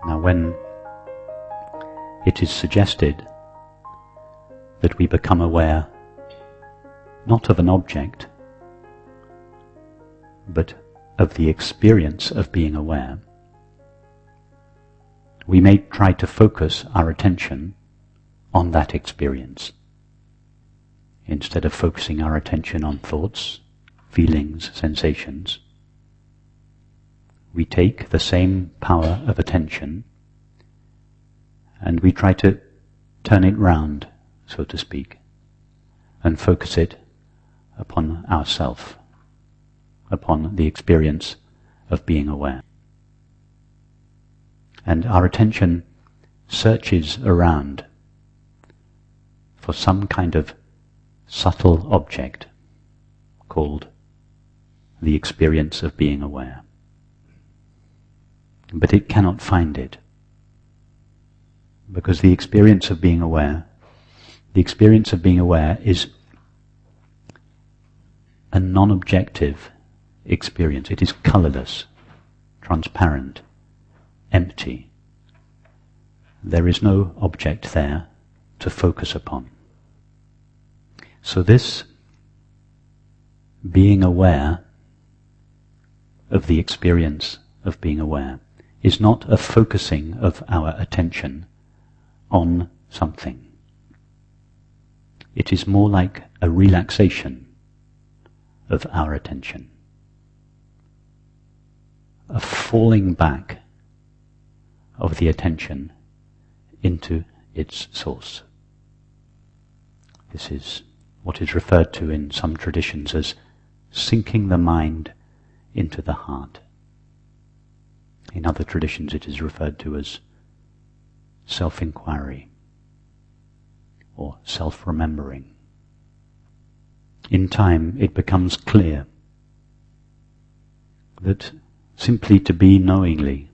Now when it is suggested that we become aware not of an object, but of the experience of being aware, we may try to focus our attention on that experience, instead of focusing our attention on thoughts, feelings, sensations. We take the same power of attention and we try to turn it round, so to speak, and focus it upon ourself, upon the experience of being aware. And our attention searches around for some kind of subtle object called the experience of being aware. But it cannot find it, because the experience of being aware is a non-objective experience. It is colourless, transparent, empty. There is no object there to focus upon. So this being aware of the experience of being aware is not a focusing of our attention on something. It is more like a relaxation of our attention, a falling back of the attention into its source. This is what is referred to in some traditions as sinking the mind into the heart. In other traditions it is referred to as self-inquiry or self-remembering. In time it becomes clear that simply to be knowingly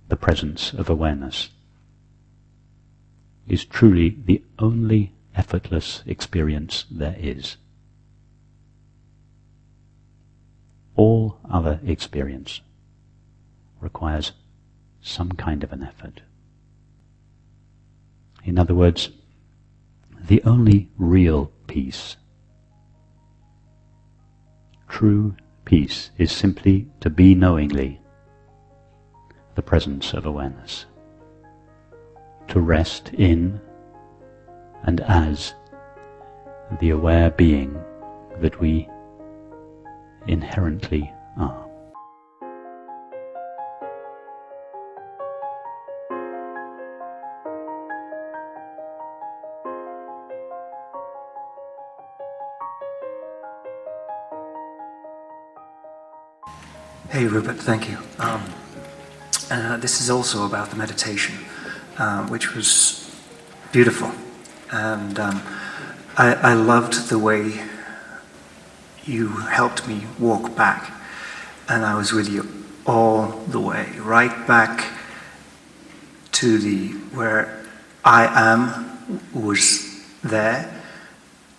the presence of awareness is truly the only effortless experience there is. All other experience requires some kind of an effort. In other words, the only real peace, true peace, is simply to be knowingly the presence of awareness, to rest in and as the aware being that we inherently are. Hey Rupert, thank you. This is also about the meditation, which was beautiful. And I loved the way you helped me walk back. And I was with you all the way, right back to where I am was there,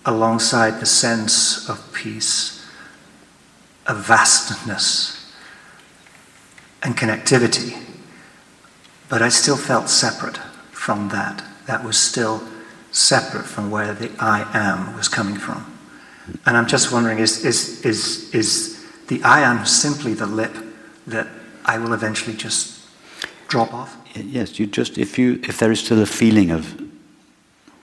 alongside the sense of peace, of vastness, and connectivity, but I still felt separate from that. That was still separate from where the I am was coming from. And I'm just wondering, is the I am simply the lip that I will eventually just drop off? Yes, if there is still a feeling of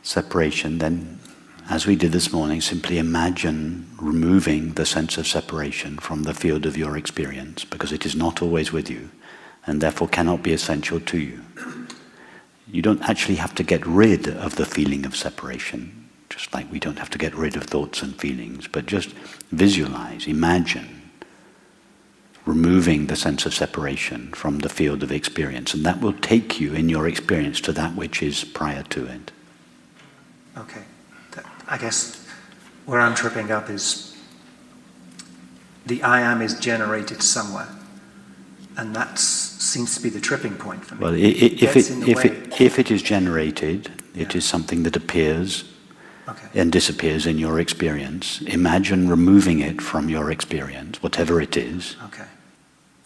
separation, then as we did this morning, simply imagine removing the sense of separation from the field of your experience, because it is not always with you, and therefore cannot be essential to you. You don't actually have to get rid of the feeling of separation, just like we don't have to get rid of thoughts and feelings, but just visualize, imagine removing the sense of separation from the field of experience, and that will take you in your experience to that which is prior to it. Okay. I guess where I'm tripping up is the I am is generated somewhere, and that seems to be the tripping point for me. Well, if it is generated, it is something that appears and disappears in your experience. Imagine removing it from your experience, whatever it is. Okay.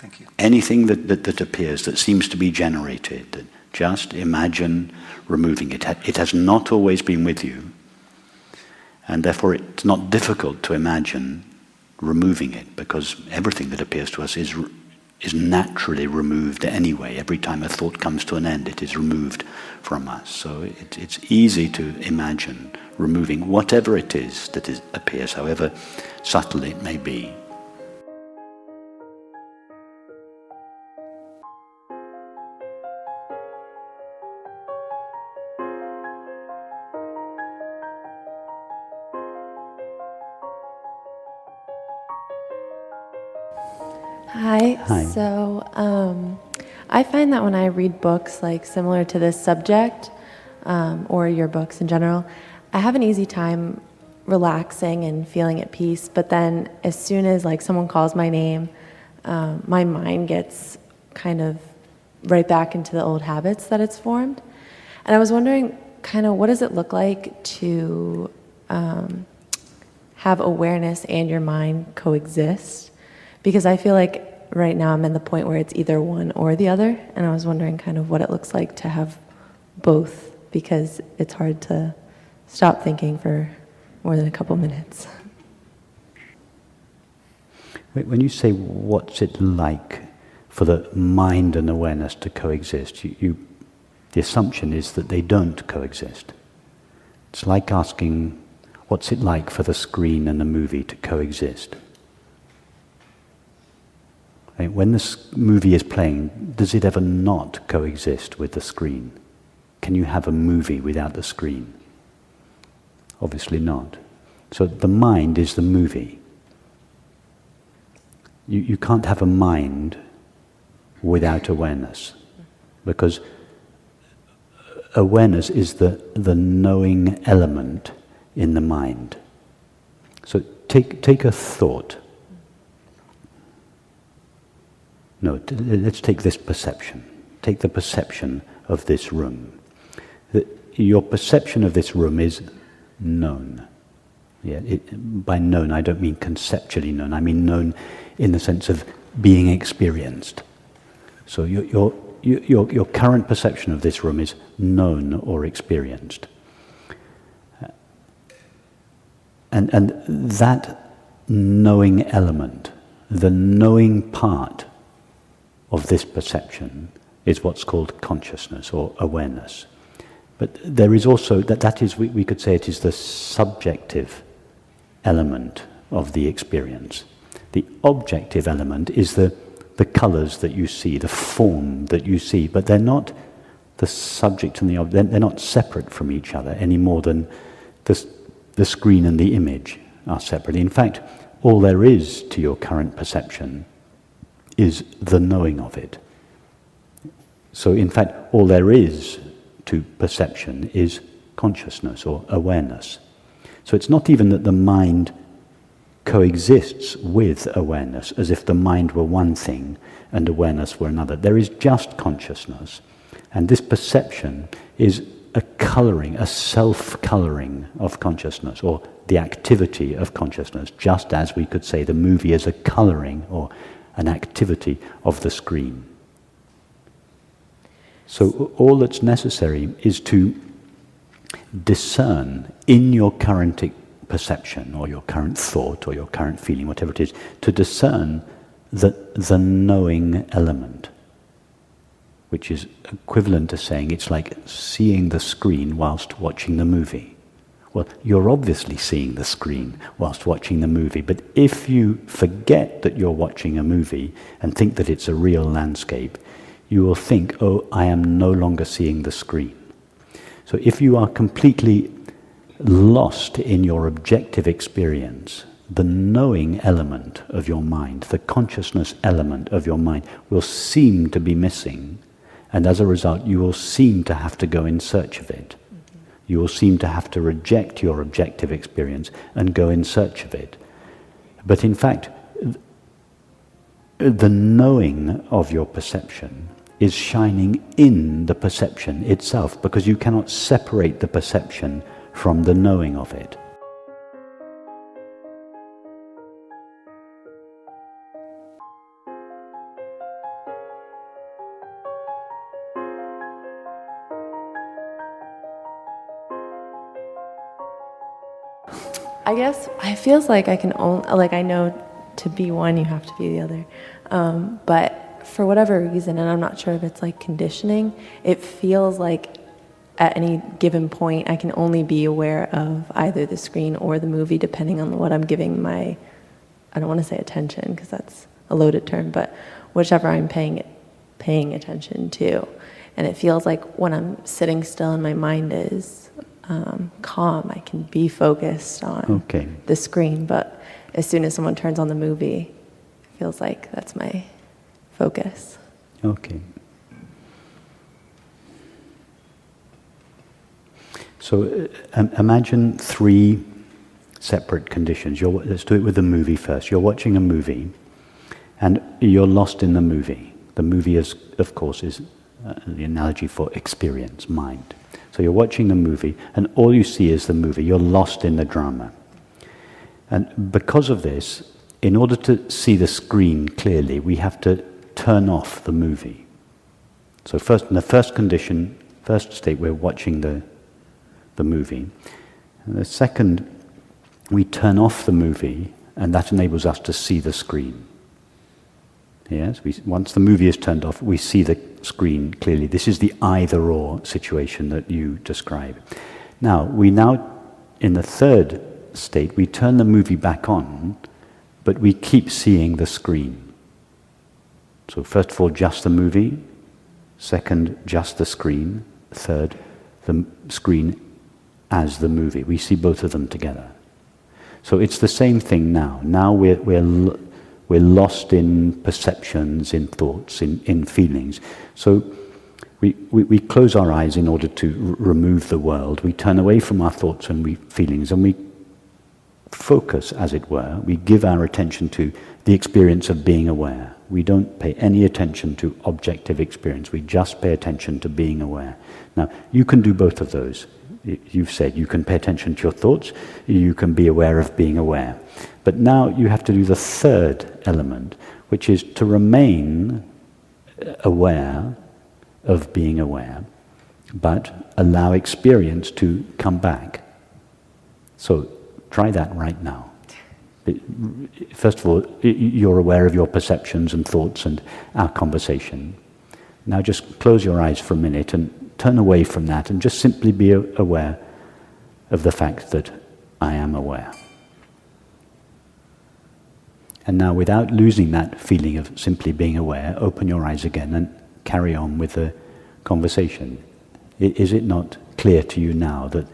Thank you. Anything that appears, that seems to be generated, just imagine removing it. It has not always been with you, and therefore it's not difficult to imagine removing it, because everything that appears to us is naturally removed anyway. Every time a thought comes to an end, it is removed from us. So it's easy to imagine removing whatever it is that appears, however subtle it may be. Hi. Hi. So I find that when I read books like similar to this subject, or your books in general, I have an easy time relaxing and feeling at peace. But then as soon as like someone calls my name, my mind gets kind of right back into the old habits that it's formed. And I was wondering, kind of, what does it look like to have awareness and your mind coexist? Because I feel like right now I'm in the point where it's either one or the other, and I was wondering kind of what it looks like to have both, because it's hard to stop thinking for more than a couple minutes. When you say what's it like for the mind and awareness to coexist, the assumption is that they don't coexist. It's like asking, what's it like for the screen and the movie to coexist? When the movie is playing, does it ever not coexist with the screen? Can you have a movie without the screen? Obviously not. So the mind is the movie. You can't have a mind without awareness, because awareness is the knowing element in the mind. So take a thought. No, let's take this perception. Take the perception of this room. Your perception of this room is known. Yeah, by known, I don't mean conceptually known. I mean known in the sense of being experienced. So your current perception of this room is known or experienced. And that knowing element, the knowing part of this perception, is what's called consciousness or awareness. But there is also, that is, we could say it is the subjective element of the experience. The objective element is the colours that you see, the form that you see, but they're not the subject and the object, they're not separate from each other any more than the screen and the image are separate. In fact, all there is to your current perception is the knowing of it. So in fact, all there is to perception is consciousness or awareness. So it's not even that the mind coexists with awareness, as if the mind were one thing and awareness were another. There is just consciousness, and this perception is a colouring, a self-colouring of consciousness, or the activity of consciousness, just as we could say the movie is a colouring or an activity of the screen. So all that's necessary is to discern in your current perception or your current thought or your current feeling, whatever it is, to discern the knowing element, which is equivalent to saying it's like seeing the screen whilst watching the movie. Well, you're obviously seeing the screen whilst watching the movie, but if you forget that you're watching a movie and think that it's a real landscape, you will think, oh, I am no longer seeing the screen. So if you are completely lost in your objective experience, the knowing element of your mind, the consciousness element of your mind, will seem to be missing, and as a result, you will seem to have to go in search of it. You will seem to have to reject your objective experience and go in search of it. But in fact, the knowing of your perception is shining in the perception itself, because you cannot separate the perception from the knowing of it. I guess it feels like I can only, like I know to be one, you have to be the other. But for whatever reason, and I'm not sure if it's like conditioning, it feels like at any given point, I can only be aware of either the screen or the movie, depending on what I'm giving my, I don't want to say attention, because that's a loaded term, but whichever I'm paying attention to. And it feels like when I'm sitting still and my mind is calm, I can be focused on the screen. But as soon as someone turns on the movie, it feels like that's my focus. Okay. So imagine 3 separate conditions. Let's do it with the movie first. You're watching a movie, and you're lost in the movie. The movie, is, of course, is the analogy for experience, mind. So you're watching the movie, and all you see is the movie. You're lost in the drama. And because of this, in order to see the screen clearly, we have to turn off the movie. So first, in the first condition, first state, we're watching the movie. And the second, we turn off the movie, and that enables us to see the screen. Yes, once the movie is turned off, we see the screen clearly. This is the either-or situation that you describe. Now, in the third state, we turn the movie back on, but we keep seeing the screen. So first of all, just the movie. Second, just the screen. Third, the screen as the movie. We see both of them together. So it's the same thing now. Now we're lost in perceptions, in thoughts, in feelings. So we close our eyes in order to remove the world. We turn away from our thoughts and feelings, and we focus, as it were. We give our attention to the experience of being aware. We don't pay any attention to objective experience. We just pay attention to being aware. Now, you can do both of those. You've said you can pay attention to your thoughts, you can be aware of being aware. But now you have to do the third element, which is to remain aware of being aware, but allow experience to come back. So try that right now. First of all, you're aware of your perceptions and thoughts and our conversation. Now just close your eyes for a minute and turn away from that and just simply be aware of the fact that I am aware. And now, without losing that feeling of simply being aware, open your eyes again and carry on with the conversation. Is it not clear to you now that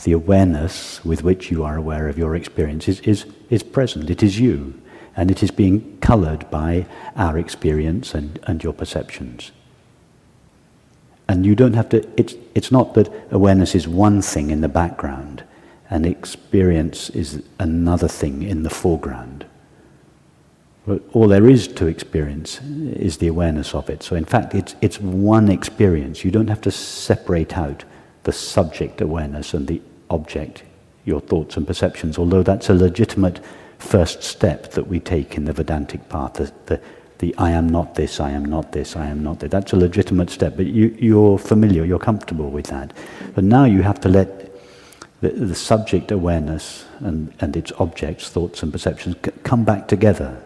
the awareness with which you are aware of your experience is present? It is you, and it is being colored by our experience and your perceptions. And you don't have to, it's not that awareness is one thing in the background and experience is another thing in the foreground. But all there is to experience is the awareness of it. So in fact, it's one experience. You don't have to separate out the subject awareness and the object, your thoughts and perceptions, although that's a legitimate first step that we take in the Vedantic path, the I am not this, I am not this, I am not that. That's a legitimate step, but you're familiar, you're comfortable with that. But now you have to let the subject awareness and its objects, thoughts and perceptions come back together.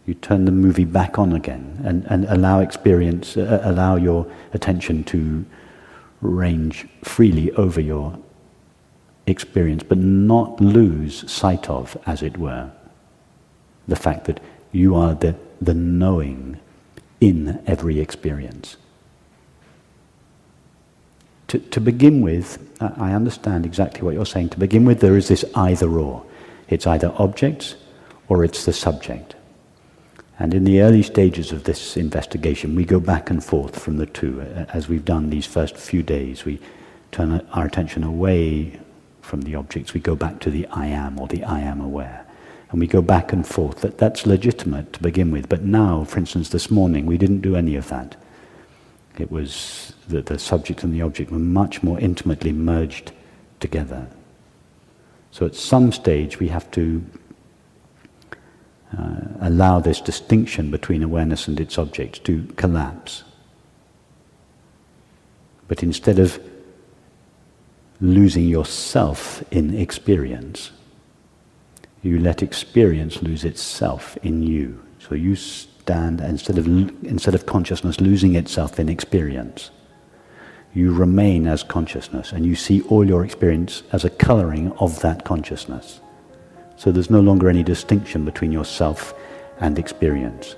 You turn the movie back on again and allow experience, allow your attention to range freely over your experience, but not lose sight of, as it were, the fact that you are the knowing in every experience. To begin with, I understand exactly what you're saying. To begin with, there is this either-or. It's either objects or it's the subject. And in the early stages of this investigation, we go back and forth from the two. As we've done these first few days, we turn our attention away from the objects. We go back to the I am, or the I am aware. And we go back and forth. That's legitimate to begin with. But now, for instance, this morning, we didn't do any of that. It was the subject and the object were much more intimately merged together. So at some stage, we have to allow this distinction between awareness and its object to collapse. But instead of losing yourself in experience, You let experience lose itself in you. So you stand, instead of consciousness losing itself in experience, you remain as consciousness, and you see all your experience as a colouring of that consciousness. So there's no longer any distinction between yourself and experience.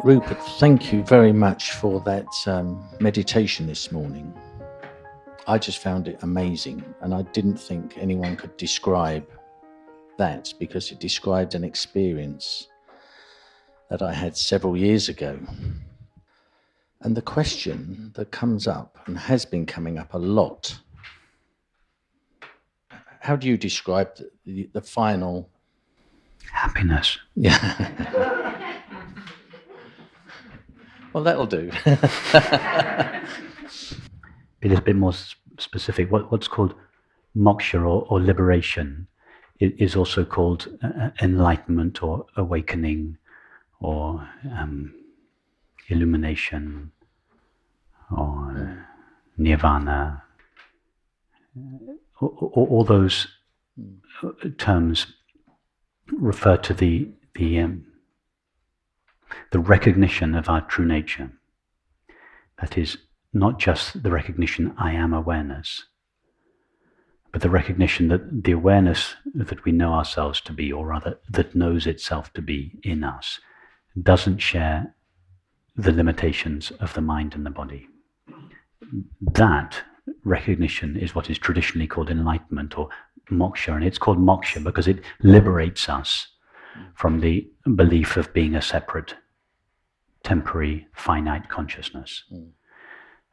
Rupert, thank you very much for that meditation this morning. I just found it amazing, and I didn't think anyone could describe that, because it described an experience that I had several years ago. And the question that comes up, and has been coming up a lot, how do you describe the final... Happiness. Yeah. Well, that'll do. It is a bit more specific. What's called moksha or liberation is also called enlightenment or awakening or illumination or nirvana. All those terms refer to the recognition of our true nature. That is, not just the recognition I am awareness, but the recognition that the awareness that we know ourselves to be, or rather that knows itself to be in us, doesn't share the limitations of the mind and the body. That recognition is what is traditionally called enlightenment or moksha, and it's called moksha because it liberates us from the belief of being a separate, temporary, finite consciousness.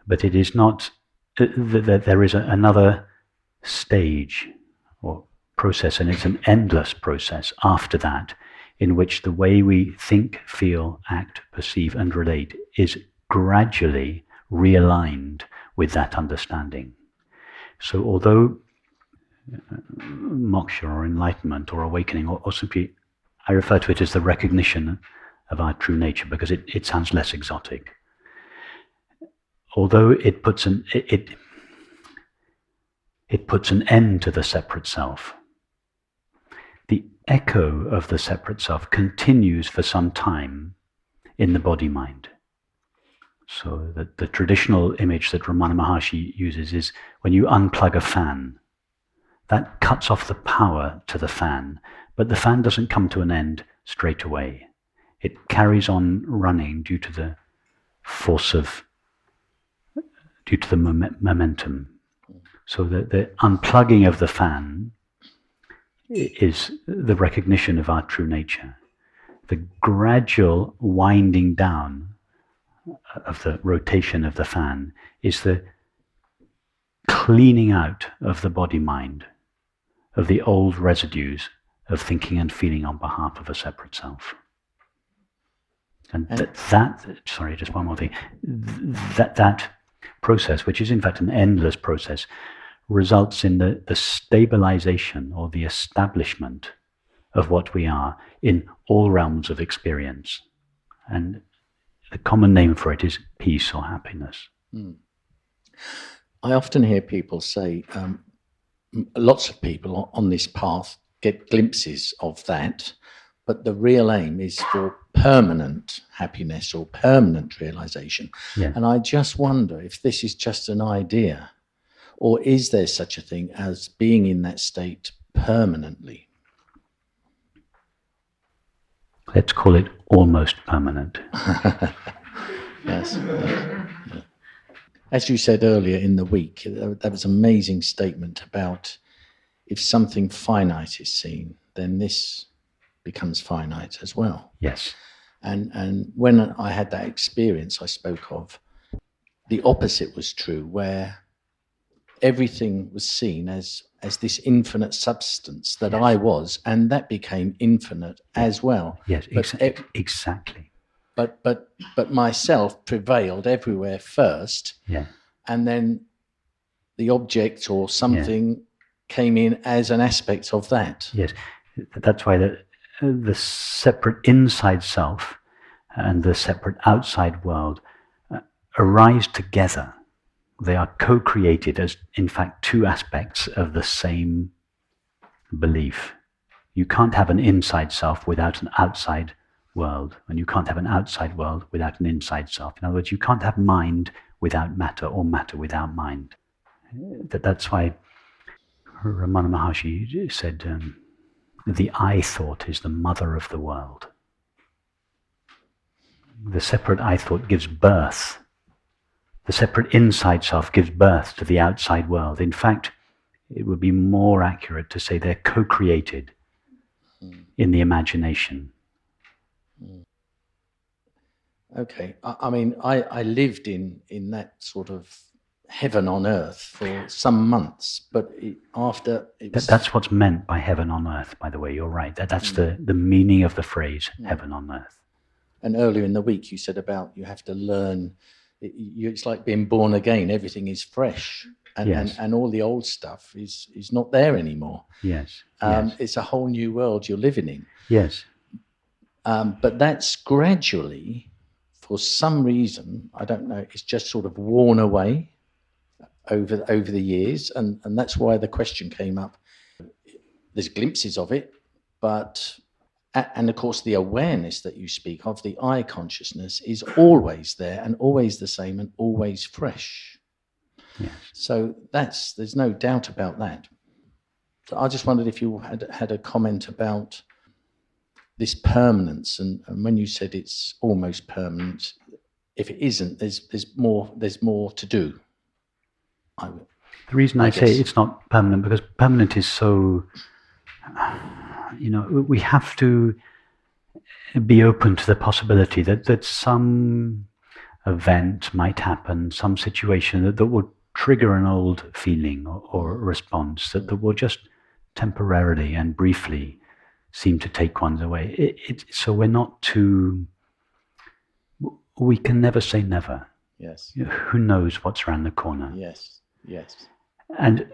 But it is not, there is another stage or process, and it's an endless process after that, in which the way we think, feel, act, perceive, and relate is gradually realigned with that understanding. So although moksha or enlightenment or awakening, or simply, I refer to it as the recognition of our true nature because it sounds less exotic. Although it puts an end to the separate self, the echo of the separate self continues for some time in the body-mind. So the traditional image that Ramana Maharshi uses is when you unplug a fan, that cuts off the power to the fan, but the fan doesn't come to an end straight away. It carries on running due to the force of, due to the momentum. So the unplugging of the fan is the recognition of our true nature. The gradual winding down of the rotation of the fan is the cleaning out of the body-mind of the old residues of thinking and feeling on behalf of a separate self. And sorry, just one more thing. That process, which is in fact an endless process, results in the stabilization or the establishment of what we are in all realms of experience. And the common name for it is peace or happiness. I often hear people say, lots of people on this path get glimpses of that, but the real aim is for permanent happiness or permanent realization. Yeah. And I just wonder if this is just an idea, or is there such a thing as being in that state permanently? Let's call it almost permanent. Yes. As you said earlier in the week, that was an amazing statement about if something finite is seen, then this becomes finite as well. Yes. And when I had that experience I spoke of, the opposite was true, where everything was seen as this infinite substance that I was, and that became infinite as well. Yes, exactly. But myself prevailed everywhere first, and then the object or something came in as an aspect of that. Yes, That's why the separate inside self and the separate outside world arise together. They are co-created as, in fact, two aspects of the same belief. You can't have an inside self without an outside world, and you can't have an outside world without an inside self. In other words, you can't have mind without matter, or matter without mind. That's why Ramana Maharshi said, the I thought is the mother of the world. The separate I thought gives birth. The separate inside self gives birth to the outside world. In fact, it would be more accurate to say they're co-created in the imagination. Okay. I mean, I lived in that sort of heaven on earth for some months, but That's what's meant by heaven on earth, by the way. You're right. That's the meaning of the phrase, heaven on earth. And earlier in the week you said about you have to learn, it's like being born again. Everything is fresh, and all the old stuff is not there anymore. Yes. It's a whole new world you're living in. Yes. But that's gradually, for some reason, I don't know, it's just sort of worn away over the years, and that's why the question came up. There's glimpses of it, but and of course the awareness that you speak of, the I consciousness, is always there and always the same and always fresh. Yes. So there's no doubt about that. So I just wondered if you had a comment about this permanence, and when you said it's almost permanent, if it isn't, there's more to do. The reason I say it's not permanent, because permanent is so, we have to be open to the possibility that some event might happen, some situation that will trigger an old feeling or response that will just temporarily and briefly seem to take one away. So we're not we can never say never. Yes. Who knows what's around the corner? Yes. Yes. And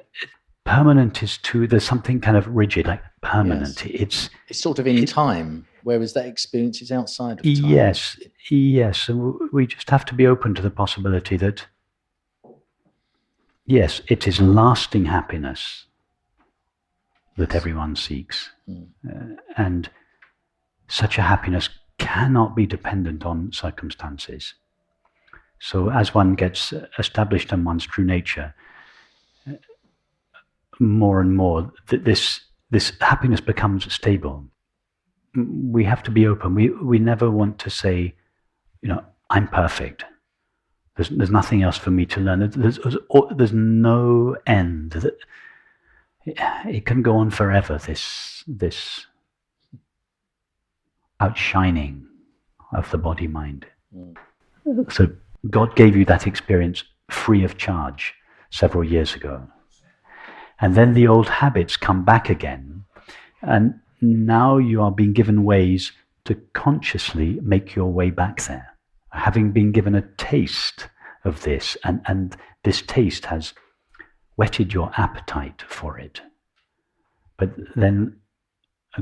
permanent is there's something kind of rigid, like permanent. Yes. It's sort of in time, whereas that experience is outside of time. Yes. And we just have to be open to the possibility that, yes, it is lasting happiness that everyone seeks. And such a happiness cannot be dependent on circumstances. So as one gets established in one's true nature, more and more, this happiness becomes stable. We have to be open. We never want to say, I'm perfect. There's nothing else for me to learn. There's no end. It can go on forever, this outshining of the body-mind. So God gave you that experience free of charge several years ago. And then the old habits come back again. And now you are being given ways to consciously make your way back there. Having been given a taste of this, and this taste has whetted your appetite for it. But then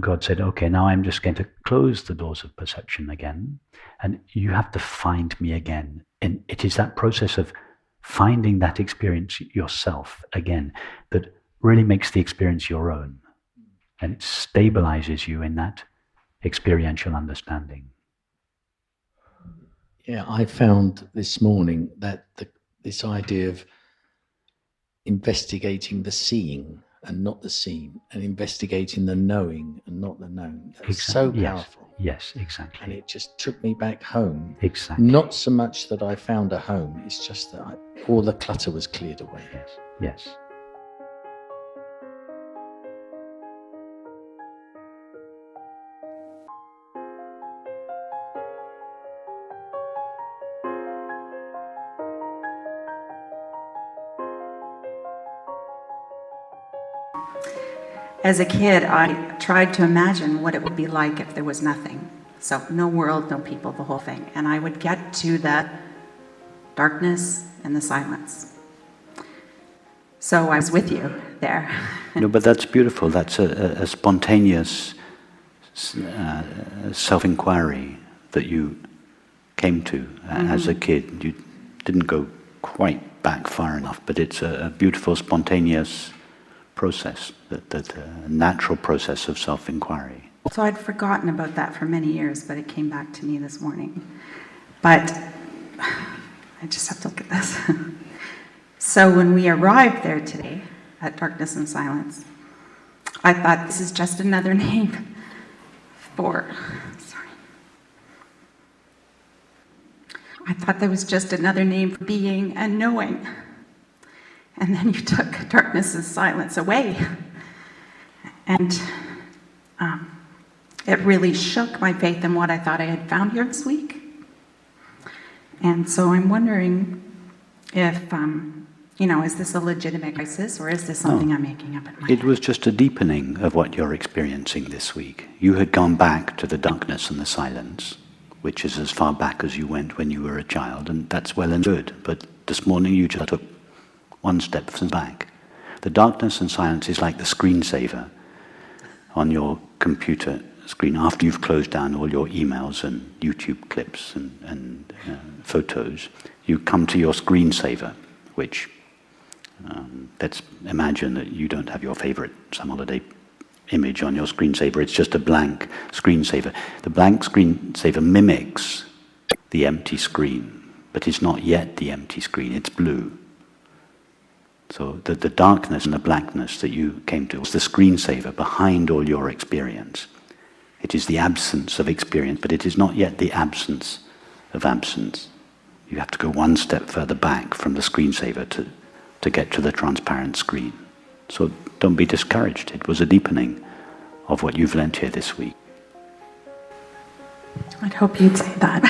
God said, okay, now I'm just going to close the doors of perception again, and you have to find me again. And it is that process of finding that experience yourself again that really makes the experience your own. And it stabilizes you in that experiential understanding. Yeah, I found this morning that this idea of investigating the seeing and not the seen, and investigating the knowing and not the known, that's so powerful. Yes, exactly. And it just took me back home. Exactly. Not so much that I found a home, it's just that all the clutter was cleared away. Yes. As a kid, I tried to imagine what it would be like if there was nothing. So no world, no people, the whole thing. And I would get to that darkness and the silence. So I was with you there. No, but that's beautiful. That's a spontaneous self-inquiry that you came to as a kid. You didn't go quite back far enough, but it's a beautiful, spontaneous process, that natural process of self-inquiry. So I'd forgotten about that for many years, but it came back to me this morning. But I just have to look at this. So when we arrived there today at Darkness and Silence, I thought this is just another name for, I thought that was just another name for being and knowing. And then you took Darkness and Silence away. And it really shook my faith in what I thought I had found here this week. And so I'm wondering if, is this a legitimate crisis, or is this something I'm making up in my head? It was just a deepening of what you're experiencing this week. You had gone back to the darkness and the silence, which is as far back as you went when you were a child, and that's well and good. But this morning you just took one step back. The darkness and silence is like the screensaver on your computer screen after you've closed down all your emails and YouTube clips and photos. You come to your screensaver, which let's imagine that you don't have your favorite summer holiday image on your screensaver. It's just a blank screensaver. The blank screensaver mimics the empty screen, but it's not yet the empty screen. It's blue. So the darkness and the blackness that you came to was the screensaver behind all your experience. It is the absence of experience, but it is not yet the absence of absence. You have to go one step further back from the screensaver to get to the transparent screen. So don't be discouraged. It was a deepening of what you've learnt here this week. I'd hope you'd say that.